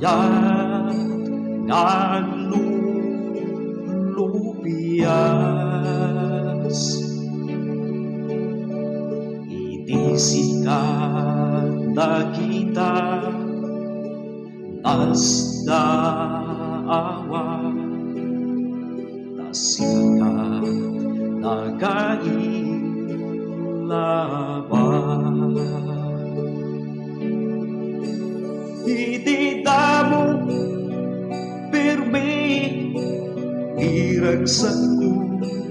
Ayat naglupias, itisikat na kita nasdaawa, nasikat nagailaban. Itidamo pirmi iragsak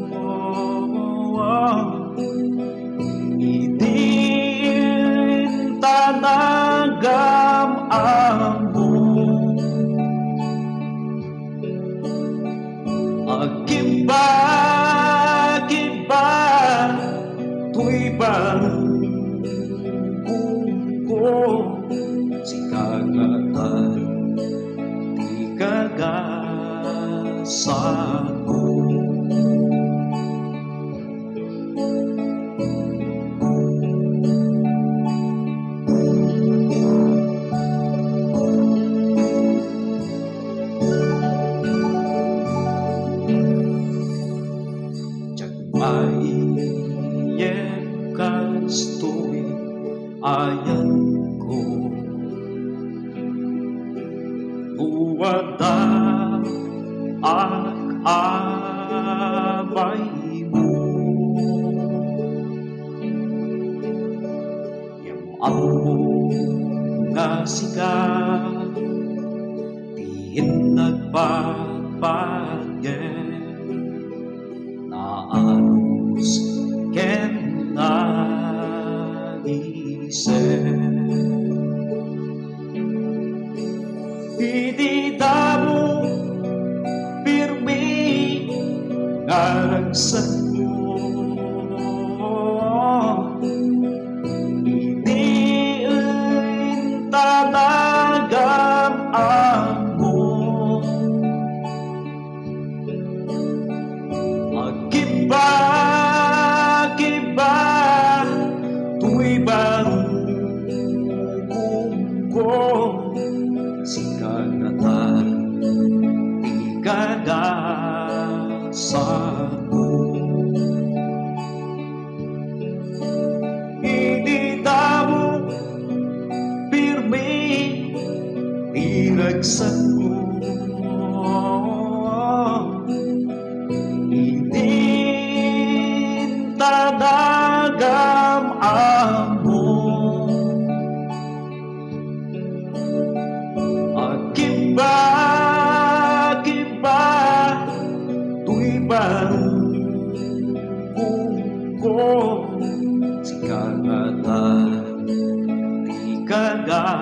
ko, itin tanagam amo, agkiba-kiba tuy barong ko si kagatan di kagasago. Maiyak kastoy ayan ko, uwada ak abay mo, yang amo nga sikat diin nagpapagyan anos ken naisip, itidamo pirmi ngaragsak mo, itiin tanagam amo, agkiba-kiba tuy barong ko si kagatan di kagasago. Itidamo pirmi iragsak ko, itin tanagam amo, agkiba-kiba tuy barong ko si kagatan di kagasago.